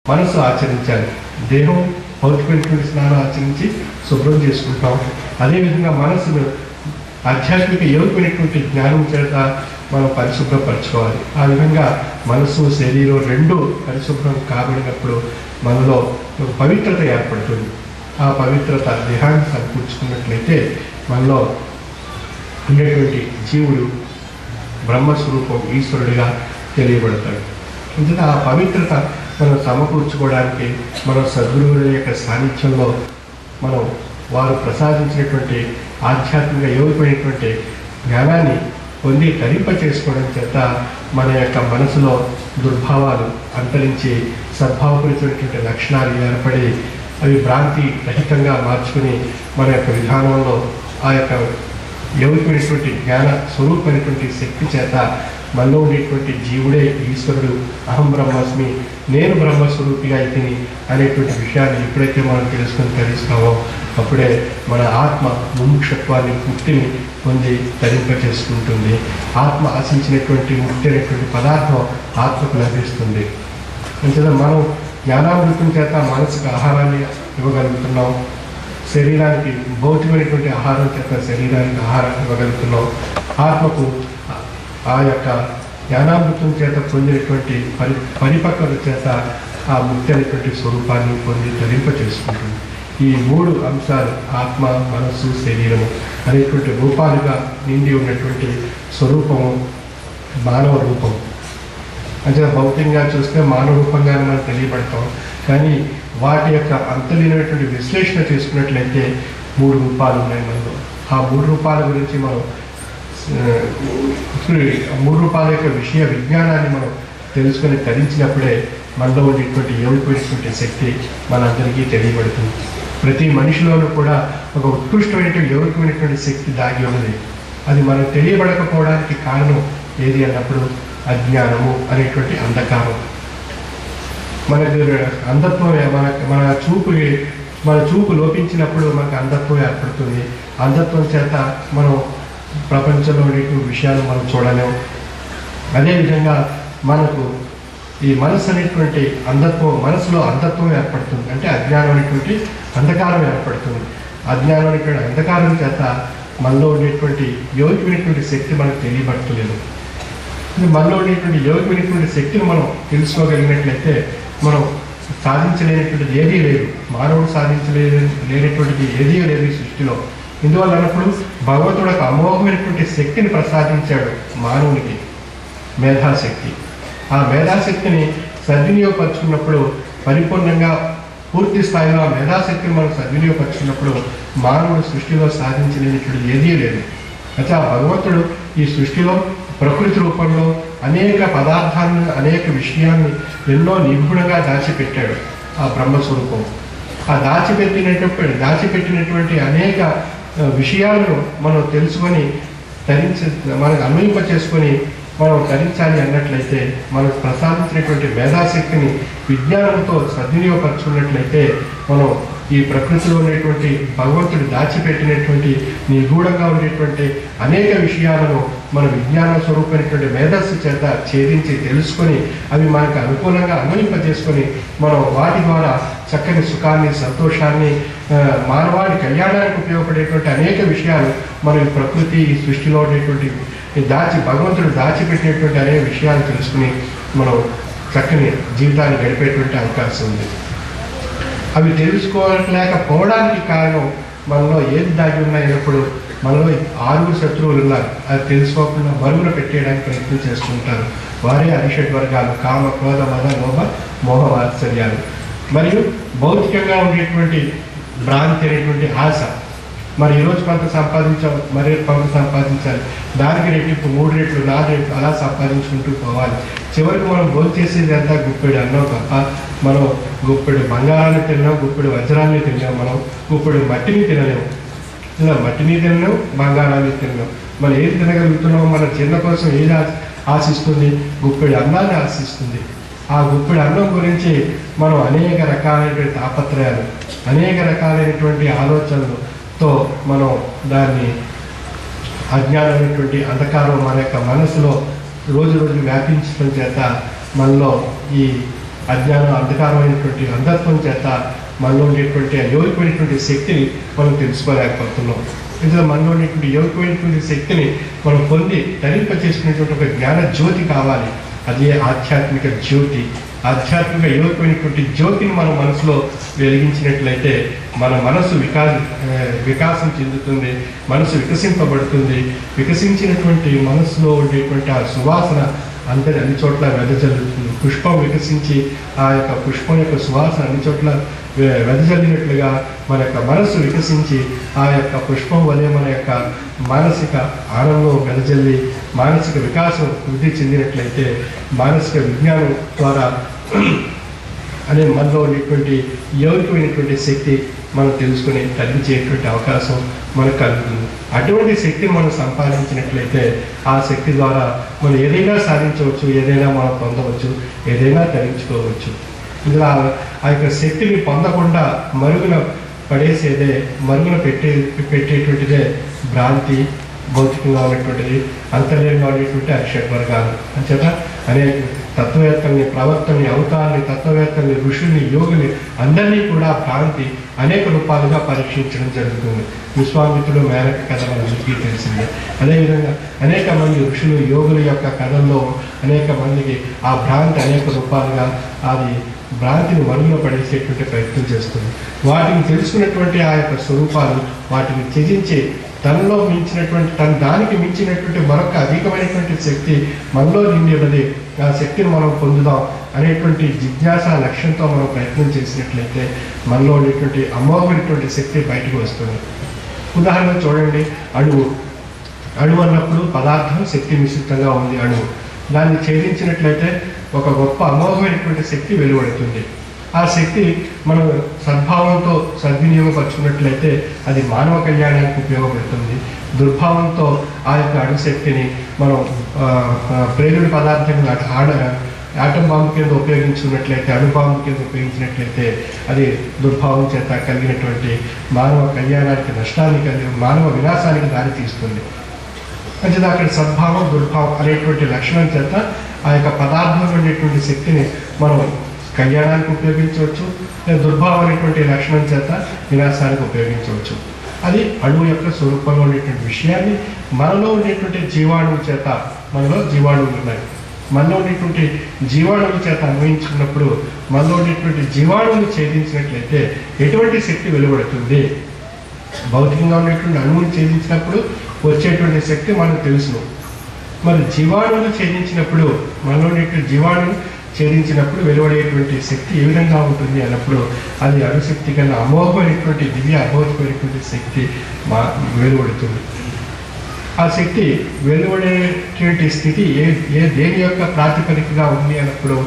మనసు ఆచరించాలి. దేహం భౌతికమైనటువంటి స్నానం ఆచరించి శుభ్రం చేసుకుంటాం. అదేవిధంగా మనసును ఆధ్యాత్మిక యోగ్యమైనటువంటి జ్ఞానం చేత మనం పరిశుభ్రపరచుకోవాలి. ఆ విధంగా మనసు శరీరం రెండు పరిశుభ్రం కాబడినప్పుడు మనలో పవిత్రత ఏర్పడుతుంది. ఆ పవిత్రత దేహాన్ని సమకూర్చుకున్నట్లయితే మనలో ఉండేటువంటి జీవుడు బ్రహ్మస్వరూపం ఈశ్వరుడిగా తెలియబడతాడు. అందుకే ఆ పవిత్రత మనం సమకూర్చుకోవడానికి మనం సద్గురువుల యొక్క సాన్నిధ్యంలో మనం వారు ప్రసాదించినటువంటి ఆధ్యాత్మిక యోగిపోయినటువంటి జ్ఞానాన్ని పొంది తరింప చేసుకోవడం చేత మన యొక్క మనసులో దుర్భావాలు అంతరించి సద్భావపరిచినటువంటి లక్షణాలు ఏర్పడి అవి భ్రాంతి రహితంగా మార్చుకుని మన యొక్క విధానంలో ఆ యొక్క యోగిపోయినటువంటి జ్ఞాన స్వరూపమైనటువంటి శక్తి చేత మనలో ఉండేటువంటి జీవుడే ఈశ్వరుడు, అహం బ్రహ్మాస్మి, నేను బ్రహ్మస్వరూపిగా అయితేని అనేటువంటి విషయాన్ని ఎప్పుడైతే మనం తెలుస్తామో అప్పుడే మన ఆత్మ ముముక్షత్వాన్ని, ముక్తిని పొంది తరింప చేసుకుంటుంది. ఆత్మ ఆశించినటువంటి ముక్తి అనేటువంటి పదార్థం ఆత్మకు లభిస్తుంది. అంతేనా మనం జ్ఞానామృతం చేత మనసుకు ఆహారాన్ని ఇవ్వగలుగుతున్నాం, శరీరానికి భౌతికమైనటువంటి ఆహారం చేత శరీరానికి ఆహారాన్ని ఇవ్వగలుగుతున్నాం. ఆత్మకు ఆ యొక్క జ్ఞానామృతం చేత పొందినటువంటి పరిపక్వత చేత ఆ ముక్తి అనేటువంటి స్వరూపాన్ని పొంది తరింప చేసుకుంటుంది. ఈ మూడు అంశాలు ఆత్మ, మనస్సు, శరీరము అనేటువంటి రూపాలుగా నిండి ఉన్నటువంటి స్వరూపము మానవ రూపం. అంటే భౌతికంగా చూస్తే మానవ రూపంగానే మనం తెలియబడతాం. కానీ వాటి యొక్క అంతలీనటువంటి విశ్లేషణ చేసుకున్నట్లయితే మూడు రూపాలు ఉన్నాయి మనలో. ఆ మూడు రూపాల గురించి మనం మూడు రూపాల యొక్క విషయ విజ్ఞానాన్ని మనం తెలుసుకొని తరించినప్పుడే మనలో ఉండేటువంటి యోగిపోయినటువంటి శక్తి మనందరికీ తెలియబడుతుంది. ప్రతి మనిషిలోనూ కూడా ఒక ఉత్కృష్టమైనటువంటి యోగికమైనటువంటి శక్తి దాగి ఉన్నది. అది మనకు తెలియబడకపోవడానికి కారణం ఏది అన్నప్పుడు అజ్ఞానము అనేటువంటి అంధకారం. మనకు అంధత్వం మన చూపు లోపించినప్పుడు మనకు అంధత్వం ఏర్పడుతుంది. అంధత్వం చేత మనం ప్రపంచంలో ఉండేటువంటి విషయాలు మనం చూడలేము. అదేవిధంగా మనకు ఈ మనసు అనేటువంటి మనసులో అంధత్వం ఏర్పడుతుంది. అంటే అజ్ఞానం అనేటువంటి అంధకారం ఏర్పడుతుంది. అజ్ఞానం అనేటువంటి అంధకారం చేత మనలో ఉండేటువంటి యోగికమైనటువంటి శక్తి మనకు తెలియబడతలేదు. మనలో ఉండేటువంటి యోగికమైనటువంటి శక్తిని మనం తెలుసుకోగలిగినట్లయితే మనం సాధించలేనటువంటిది ఏదీ లేదు. మానవుడు లేనటువంటిది ఏదీ లేదు ఈ సృష్టిలో. ఇందువల్ల అన్నప్పుడు భగవంతుడు ఒక అమోఘమైనటువంటి శక్తిని ప్రసాదించాడు మానవునికి, మేధాశక్తి. ఆ మేధాశక్తిని సద్వినియోగపరుచుకున్నప్పుడు పరిపూర్ణంగా పూర్తి స్థాయిలో ఆ మేధాశక్తిని మనం సద్వినియోగపరుచుకున్నప్పుడు మానవుడు సృష్టిలో సాధించలేనటువంటి ఏదీ లేదు. అయితే ఆ భగవంతుడు ఈ సృష్టిలో ప్రకృతి రూపంలో అనేక పదార్థాలను, అనేక విషయాన్ని ఎన్నో నిగూఢంగా దాచిపెట్టాడు. ఆ బ్రహ్మస్వరూపం ఆ దాచిపెట్టినటువంటి అనేక విషయాలను మనం తెలుసుకొని మనకు అన్వయింప చేసుకొని మనం తరించాలి అన్నట్లయితే మనకు ప్రసాదించినటువంటి మేధాశక్తిని విజ్ఞానంతో సద్వినియోగపరుచుకున్నట్లయితే మనం ఈ ప్రకృతిలో ఉండేటువంటి భగవంతుడు దాచిపెట్టినటువంటి నిగూఢంగా ఉండేటువంటి అనేక విషయాలను మన విజ్ఞాన స్వరూపమైనటువంటి మేధస్సు చేత ఛేదించి తెలుసుకొని అవి మనకు అనుకూలంగా అన్వయింపజేసుకొని మనం వాటి ద్వారా చక్కని సుఖాన్ని, సంతోషాన్ని, మానవాళి కళ్యాణానికి ఉపయోగపడేటువంటి అనేక విషయాలు మనం ఈ ప్రకృతి, ఈ సృష్టిలో ఉండేటువంటి భగవంతుడు దాచిపెట్టినటువంటి అనేక విషయాలు తెలుసుకుని మనం చక్కని జీవితాన్ని గడిపేటువంటి అవకాశం ఉంది. అవి తెలుసుకోలేకపోవడానికి కారణం మనలో ఏది దాగి ఉన్నాయన్నప్పుడు మనలో 6 శత్రువులు ఉన్నారు. అది తెలుసుకోకుండా మరుగున పెట్టేయడానికి ప్రయత్నం చేస్తుంటారు. వారే అరిషడ్ వర్గాలు, కామ, క్రోధ, మద, లోభ, మోహ, వాత్సర్యాలు. మరియు భౌతికంగా ఉండేటువంటి భ్రాంతి అనేటువంటి ఆశ. మరి ఈరోజు కొంత సంపాదించాం, మరి కొంత సంపాదించాలి, దానికి రెట్టింపు 3 రెట్లు 4 రెట్లు అలా సంపాదించుకుంటూ పోవాలి. చివరికి మనం భోజనం చేసేది అంతా గుప్పెడు అన్నం తప్ప మనం గుప్పెడు బంగారాన్ని తిన్నాం, గుప్పెడు వజ్రాన్ని తిన్నాం, మనం గుప్పెడు మట్టిని తినలేము. ఇలా మట్టిని తినలేము, బంగారాన్ని తినలేము. మనం ఏది తినగలుగుతున్నామో మన చిన్న కోసం ఏది ఆశిస్తుంది? గుప్పెడు అన్నాన్ని ఆశిస్తుంది. ఆ గుప్పెడు అన్నం గురించి మనం అనేక రకాలైనటువంటి తాపత్రయాలు, అనేక రకాలైనటువంటి ఆలోచనలతో మనం దాన్ని అజ్ఞానమైనటువంటి అంధకారం మన యొక్క మనసులో రోజు రోజు వ్యాపించడం చేత మనలో ఈ అజ్ఞానం అంధకారమైనటువంటి అంధత్వం చేత మనలో ఉండేటువంటి అయోగ్యమైనటువంటి శక్తిని మనం తెలుసుకోలేకపోతున్నాం. ఇందులో మనలో ఉండేటువంటి యోగ్యమైనటువంటి శక్తిని మనం పొంది ధరింప చేసుకునేటువంటి ఒక జ్ఞాన జ్యోతి కావాలి. అదే ఆధ్యాత్మిక జ్యోతి. ఆధ్యాత్మిక యోగ్యమైనటువంటి జ్యోతిని మన మనసులో వెలిగించినట్లయితే మన మనసు వికాసం చెందుతుంది, మనసు వికసింపబడుతుంది. వికసించినటువంటి మనసులో ఉండేటువంటి ఆ సువాసన అన్ని చోట్ల వెదజల్లుతుంది. పుష్పం వికసించి ఆ యొక్క పుష్పం యొక్క సువాసన అన్ని చోట్ల వెదజల్లినట్లుగా మన యొక్క మనస్సు వికసించి ఆ యొక్క పుష్పం వలె మన యొక్క మానసిక ఆనందం వెదజల్లి మానసిక వికాసం వృద్ధి చెందినట్లయితే మానసిక విజ్ఞానం ద్వారా అనే మనలో ఉండేటువంటి యోగ్యమైనటువంటి శక్తి మనం తెలుసుకుని తగ్గించేటువంటి అవకాశం మనకు కలుగుతుంది. అటువంటి శక్తిని మనం సంపాదించినట్లయితే ఆ శక్తి ద్వారా మనం ఏదైనా సాధించవచ్చు, ఏదైనా మనం పొందవచ్చు, ఏదైనా ధరించుకోవచ్చు. ఇందులో ఆ యొక్క శక్తిని పొందకుండా మరుగున పడేసేదే, మరుగున పెట్టేటువంటిదే భ్రాంతి, భౌతికంగా ఉన్నటువంటిది, అంతర్యంగా ఉండేటువంటి అరిషడ్ వర్గాలు. అంచేత అనేక తత్వవేత్తల్ని, ప్రవక్తల్ని, అవతారాన్ని, తత్వవేత్తల్ని, ఋషుల్ని, యోగుల్ని అందరినీ కూడా భ్రాంతి అనేక రూపాలుగా పరీక్షించడం జరుగుతుంది. విశ్వామిత్రుడు, మేనక కథ మనందరికీ తెలిసిందే. అదేవిధంగా అనేక మంది ఋషులు, యోగుల యొక్క కథల్లో అనేక మందికి ఆ భ్రాంతి అనేక రూపాలుగా అది భ్రాంతిని మరుగున పడేసేటువంటి ప్రయత్నం చేస్తుంది. వాటిని తెలుసుకున్నటువంటి ఆ యొక్క స్వరూపాలు వాటిని త్యజించి తనలో మించినటువంటి దానికి మించినటువంటి మరొక అధికమైనటువంటి శక్తి మనలో నిండి ఉన్నది, ఆ శక్తిని మనం పొందుదాం అనేటువంటి జిజ్ఞాస లక్ష్యంతో మనం ప్రయత్నం చేసినట్లయితే మనలో ఉండేటువంటి అమోఘమైనటువంటి శక్తి బయటకు వస్తుంది. ఉదాహరణ చూడండి, అణువు అన్నప్పుడు పదార్థం శక్తి మిశ్రితంగా ఉంది. అణువు దాన్ని ఛేదించినట్లయితే ఒక గొప్ప అమోఘమైనటువంటి శక్తి వెలువడుతుంది. ఆ శక్తి మనం సద్భావంతో సద్వినియోగపరుచుకున్నట్లయితే అది మానవ కళ్యాణానికి ఉపయోగపడుతుంది. దుర్భావంతో ఆ యొక్క అణుశక్తిని మనం ప్రేలుడి పదార్థంగా ఆటం బాంబు కింద ఉపయోగించుకున్నట్లయితే, అణుబాంబు కింద ఉపయోగించినట్లయితే అది దుర్భావం చేత కలిగినటువంటి మానవ కళ్యాణానికి నష్టాన్ని మానవ వినాశానికి దారితీస్తుంది. అంటే అక్కడ సద్భావం, దుర్భావం అనేటువంటి లక్షణం చేత ఆ యొక్క పదార్థంలో ఉండేటువంటి శక్తిని మనం కళ్యాణానికి ఉపయోగించవచ్చు, లేదా దుర్భావం అనేటువంటి లక్షణం చేత వినాశానికి ఉపయోగించవచ్చు. అది అణువు యొక్క స్వరూపంలో ఉండేటువంటి విషయాన్ని మనలో ఉండేటువంటి జీవాణువు చేత, మనలో జీవాణువులు ఉన్నాయి, మనలో ఉండేటువంటి జీవాణువుల చేత అన్వయించుకున్నప్పుడు మనలో ఉండేటువంటి జీవాణువుని ఛేదించినట్లయితే ఎటువంటి శక్తి వెలువడుతుంది? భౌతికంగా ఉండేటువంటి అణువుని ఛేదించినప్పుడు వచ్చేటువంటి శక్తి మనకు తెలుసును. మరి జీవాణువులు ఛేదించినప్పుడు, మనలో ఉండేటువంటి జీవాణువులు ఛేదించినప్పుడు వెలువడేటువంటి శక్తి ఏ విధంగా ఉంటుంది అన్నప్పుడు అది అణుశక్తి కన్నా అమోఘమైనటువంటి దివ్య అభౌతికమైనటువంటి శక్తి వెలువడుతుంది. ఆ శక్తి వెలువడేటువంటి స్థితి దేని యొక్క ప్రాతిపదికగా ఉంది అన్నప్పుడు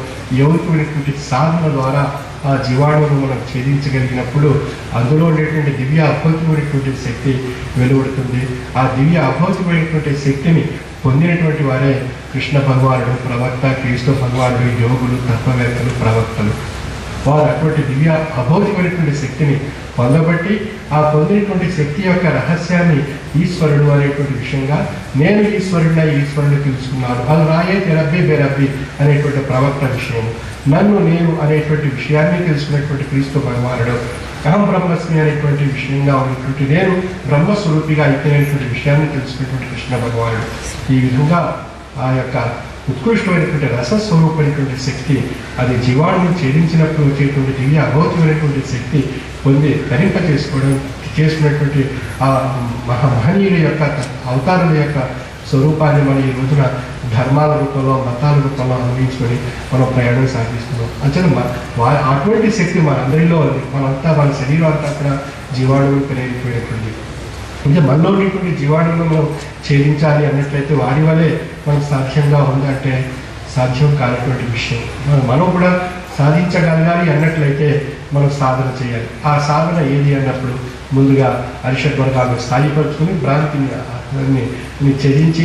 యోగికమైనటువంటి సాధన ద్వారా ఆ జీవాణువును మనం ఛేదించగలిగినప్పుడు అందులో ఉండేటువంటి దివ్య అభౌతికమైనటువంటి శక్తి వెలువడుతుంది. ఆ దివ్య అభౌతికమైనటువంటి శక్తిని పొందినటువంటి వారే కృష్ణ భగవానుడు, ప్రవక్త, క్రీస్తు భగవానుడు, యోగులు, తత్వవేత్తలు, ప్రవక్తలు. వారు అటువంటి దివ్య అభౌతికమైనటువంటి శక్తిని పొందబట్టి ఆ పొందినటువంటి శక్తి యొక్క రహస్యాన్ని ఈశ్వరుడు అనేటువంటి విషయంగా నేను ఈశ్వరుడిని తెలుసుకున్నాను, అది రాయే తెరబ్బి బెరబ్బి అనేటువంటి ప్రవక్త విషయము, నన్ను నేను అనేటువంటి విషయాన్ని తెలుసుకున్నటువంటి క్రీస్తు భగవానుడు, అహం బ్రహ్మస్మి అనేటువంటి విషయంగా ఉన్నటువంటి నేను బ్రహ్మస్వరూపిగా అయిపోయినటువంటి విషయాన్ని తెలుసుకున్నటువంటి కృష్ణ భగవానుడు. ఈ విధంగా ఆ యొక్క ఉత్కృష్టమైనటువంటి రసస్వరూపమైనటువంటి శక్తి అది జీవాణుని ఛేదించినప్పుడు వచ్చేటువంటి దివ్య అభౌతికమైనటువంటి శక్తి పొంది చేసుకున్నటువంటి ఆ మహనీయుల యొక్క అవతారుల యొక్క స్వరూపాన్ని మనం ఈ రోజున ధర్మాల రూపంలో, మతాల రూపంలో అందించుకొని మనం ప్రయాణం సాగిస్తున్నాం. అంచనా అటువంటి శక్తి మనందరిలో ఉంది. మనంతా మన శరీరం అంతా కూడా జీవాణువులు పెరిగిపోయినటువంటి, అంటే మనలో ఉన్నటువంటి జీవాణువులను మనం ఛేదించాలి అన్నట్లయితే వారి వల్లే మనకు సాధ్యంగా ఉందంటే సాధ్యం కానటువంటి విషయం. మనం కూడా సాధించగలగాలి అన్నట్లయితే మనం సాధన చేయాలి. ఆ సాధన ఏది అన్నప్పుడు ముందుగా అరిషడ్ వర్గాలను స్థాయిపరుచుకుని భ్రాంతిని ఛేదించి